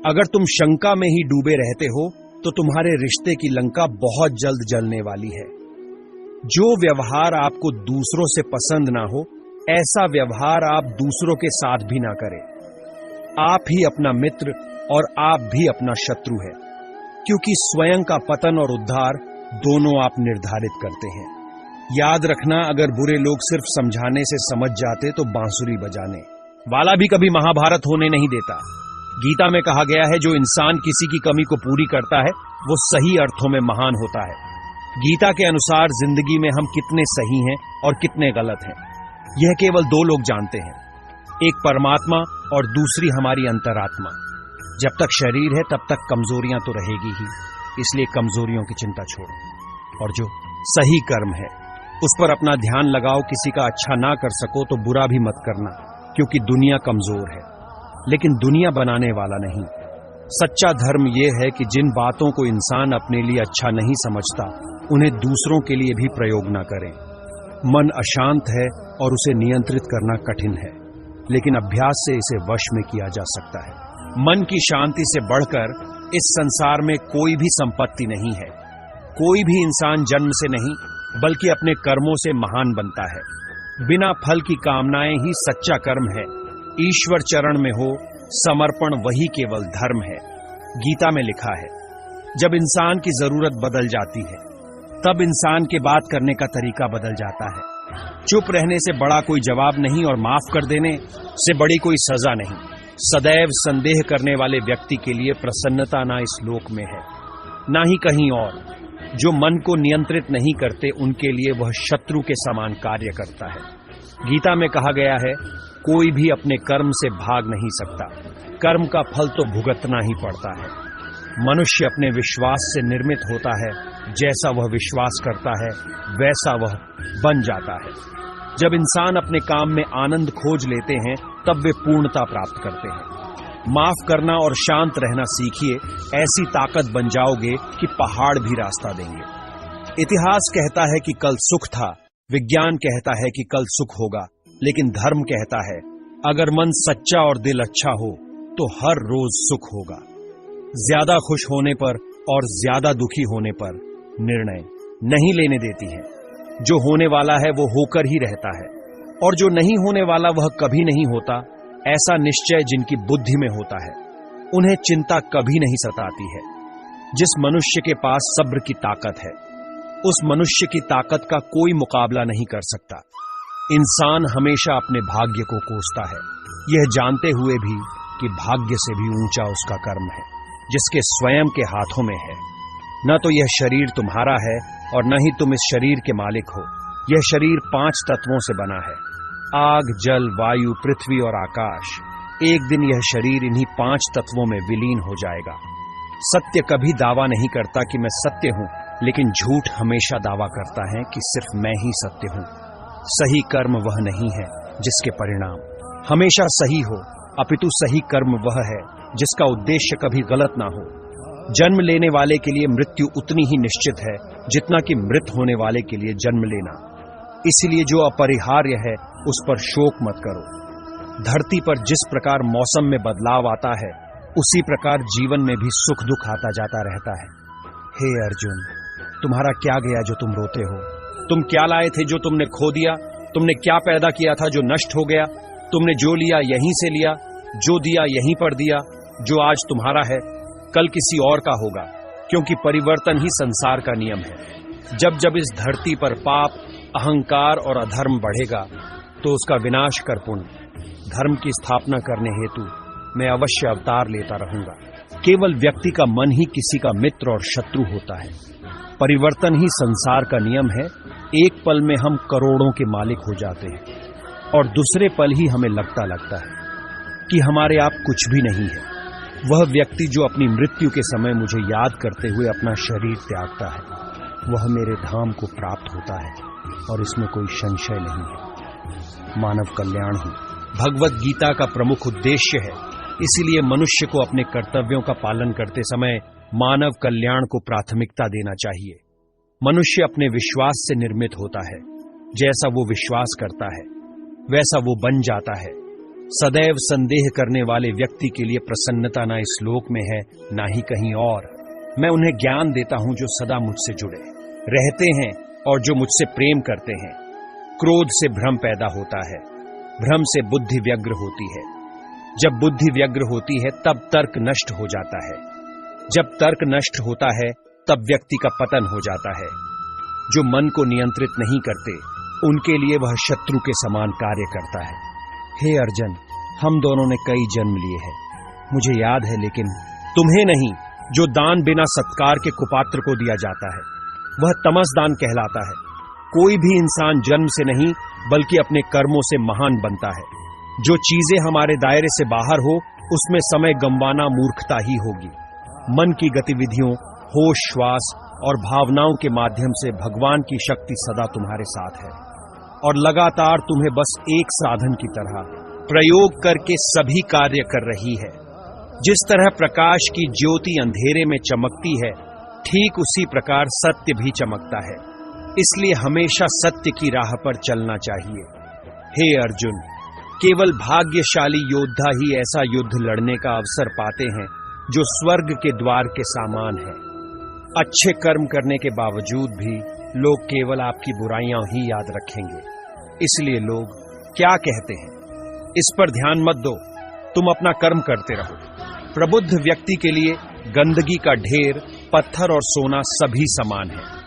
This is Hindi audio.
अगर तुम शंका में ही डूबे रहते हो तो तुम्हारे रिश्ते की लंका बहुत जल्द जलने वाली है। जो व्यवहार आपको दूसरों से पसंद ना हो, ऐसा व्यवहार आप दूसरों के साथ भी ना करें। आप ही अपना मित्र और आप भी अपना शत्रु है, क्योंकि स्वयं का पतन और उद्धार दोनों आप निर्धारित करते हैं। याद रखना, अगर बुरे लोग सिर्फ समझाने से समझ जाते तो बांसुरी बजाने वाला भी कभी महाभारत होने नहीं देता। गीता में कहा गया है, जो इंसान किसी की कमी को पूरी करता है वो सही अर्थों में महान होता है। गीता के अनुसार जिंदगी में हम कितने सही हैं और कितने गलत हैं, यह केवल दो लोग जानते हैं, एक परमात्मा और दूसरी हमारी अंतरात्मा। जब तक शरीर है तब तक कमजोरियां तो रहेगी ही, इसलिए कमजोरियों की चिंता छोड़ो और जो सही कर्म है उस पर अपना ध्यान लगाओ। किसी का अच्छा ना कर सको तो बुरा भी मत करना, क्योंकि दुनिया कमजोर है, लेकिन दुनिया बनाने वाला नहीं। सच्चा धर्म यह है कि जिन बातों को इंसान अपने लिए अच्छा नहीं समझता उन्हें दूसरों के लिए भी प्रयोग ना करें। मन अशांत है और उसे नियंत्रित करना कठिन है, लेकिन अभ्यास से इसे वश में किया जा सकता है। मन की शांति से बढ़कर इस संसार में कोई भी संपत्ति नहीं है। कोई भी इंसान जन्म से नहीं बल्कि अपने कर्मों से महान बनता है। बिना फल की कामनाएं ही सच्चा कर्म है। ईश्वर चरण में हो समर्पण वही केवल धर्म है। गीता में लिखा है, जब इंसान की जरूरत बदल जाती है तब इंसान के बात करने का तरीका बदल जाता है। चुप रहने से बड़ा कोई जवाब नहीं और माफ कर देने से बड़ी कोई सजा नहीं। सदैव संदेह करने वाले व्यक्ति के लिए प्रसन्नता ना इस लोक में है ना ही कहीं और। जो मन को नियंत्रित नहीं करते उनके लिए वह शत्रु के समान कार्य करता है। गीता में कहा गया है, कोई भी अपने कर्म से भाग नहीं सकता, कर्म का फल तो भुगतना ही पड़ता है। मनुष्य अपने विश्वास से निर्मित होता है, जैसा वह विश्वास करता है वैसा वह बन जाता है। जब इंसान अपने काम में आनंद खोज लेते हैं तब वे पूर्णता प्राप्त करते हैं। माफ करना और शांत रहना सीखिए, ऐसी ताकत बन जाओगे कि पहाड़ भी रास्ता देंगे। इतिहास कहता है कि कल सुख था, विज्ञान कहता है कि कल सुख होगा, लेकिन धर्म कहता है अगर मन सच्चा और दिल अच्छा हो तो हर रोज सुख होगा। ज्यादा खुश होने पर और ज्यादा दुखी होने पर निर्णय नहीं लेने देती है। जो होने वाला है वो होकर ही रहता है, और जो नहीं होने वाला वह कभी नहीं होता। ऐसा निश्चय जिनकी बुद्धि में होता है उन्हें चिंता कभी नहीं सताती है। जिस मनुष्य के पास सब्र की ताकत है उस मनुष्य की ताकत का कोई मुकाबला नहीं कर सकता। इंसान हमेशा अपने भाग्य को कोसता है, यह जानते हुए भी कि भाग्य से भी ऊंचा उसका कर्म है जिसके स्वयं के हाथों में है। न तो यह शरीर तुम्हारा है और न ही तुम इस शरीर के मालिक हो। यह शरीर 5 तत्वों से बना है, आग, जल, वायु, पृथ्वी और आकाश। एक दिन यह शरीर इन्हीं 5 तत्वों में विलीन हो जाएगा। सत्य कभी दावा नहीं करता कि मैं सत्य हूं, लेकिन झूठ हमेशा दावा करता है कि सिर्फ मैं ही सत्य हूं। सही कर्म वह नहीं है जिसके परिणाम हमेशा सही हो, अपितु सही कर्म वह है जिसका उद्देश्य कभी गलत ना हो। जन्म लेने वाले के लिए मृत्यु उतनी ही निश्चित है जितना कि मृत होने वाले के लिए जन्म लेना। इसलिए जो अपरिहार्य है उस पर शोक मत करो। धरती पर जिस प्रकार मौसम में बदलाव आता है उसी प्रकार जीवन में भी सुख दुख आता जाता रहता है। हे अर्जुन, तुम्हारा क्या गया जो तुम रोते हो? तुम क्या लाए थे जो तुमने खो दिया? तुमने क्या पैदा किया था जो नष्ट हो गया? तुमने जो लिया यहीं से लिया, जो दिया यहीं पर दिया। जो आज तुम्हारा है कल किसी और का होगा, क्योंकि परिवर्तन ही संसार का नियम है। जब जब इस धरती पर पाप, अहंकार और अधर्म बढ़ेगा तो उसका विनाश कर पुण्य धर्म की स्थापना करने हेतु मैं अवश्य अवतार लेता रहूंगा। केवल व्यक्ति का मन ही किसी का मित्र और शत्रु होता है। परिवर्तन ही संसार का नियम है। एक पल में हम करोड़ों के मालिक हो जाते हैं और दूसरे पल ही हमें लगता है कि हमारे आप कुछ भी नहीं है। वह व्यक्ति जो अपनी मृत्यु के समय मुझे याद करते हुए अपना शरीर त्यागता है वह मेरे धाम को प्राप्त होता है, और इसमें कोई संशय नहीं है। मानव कल्याण ही भगवत गीता का प्रमुख उद्देश्य है। इसीलिए मनुष्य को अपने कर्तव्यों का पालन करते समय मानव कल्याण को प्राथमिकता देना चाहिए। मनुष्य अपने विश्वास से निर्मित होता है। जैसा वो विश्वास करता है वैसा वो बन जाता है। सदैव संदेह करने वाले व्यक्ति के लिए प्रसन्नता ना इस लोक में है, ना ही कहीं और। मैं उन्हें ज्ञान देता हूं जो सदा मुझसे जुड़े रहते हैं और जो मुझसे प्रेम करते हैं। क्रोध से भ्रम पैदा होता है, भ्रम से बुद्धि व्यग्र होती है। जब बुद्धि व्यग्र होती है तब तर्क नष्ट हो जाता है। जब तर्क नष्ट होता है तब व्यक्ति का पतन हो जाता है। जो मन को नियंत्रित नहीं करते उनके लिए वह शत्रु के समान कार्य करता है। हे अर्जुन, हम दोनों ने कई जन्म लिए हैं, मुझे याद है, लेकिन तुम्हें नहीं। जो दान बिना सत्कार के कुपात्र को दिया जाता है वह तमसदान कहलाता है। कोई भी इंसान जन्म से नहीं बल्कि अपने कर्मों से महान बनता है। जो चीजें हमारे दायरे से बाहर हो उसमें समय गंवाना मूर्खता ही होगी। मन की गतिविधियों, होश, श्वास और भावनाओं के माध्यम से भगवान की शक्ति सदा तुम्हारे साथ है और लगातार तुम्हें बस एक साधन की तरह प्रयोग करके सभी कार्य कर रही है। जिस तरह प्रकाश की ज्योति अंधेरे में चमकती है, ठीक उसी प्रकार सत्य भी चमकता है। इसलिए हमेशा सत्य की राह पर चलना चाहिए। हे अर्जुन, केवल भाग्यशाली योद्धा ही ऐसा युद्ध लड़ने का अवसर पाते हैं जो स्वर्ग के द्वार के समान है। अच्छे कर्म करने के बावजूद भी लोग केवल आपकी बुराइयां ही याद रखेंगे। इसलिए लोग क्या कहते हैं इस पर ध्यान मत दो, तुम अपना कर्म करते रहो। प्रबुद्ध व्यक्ति के लिए गंदगी का ढेर, पत्थर और सोना सभी समान है।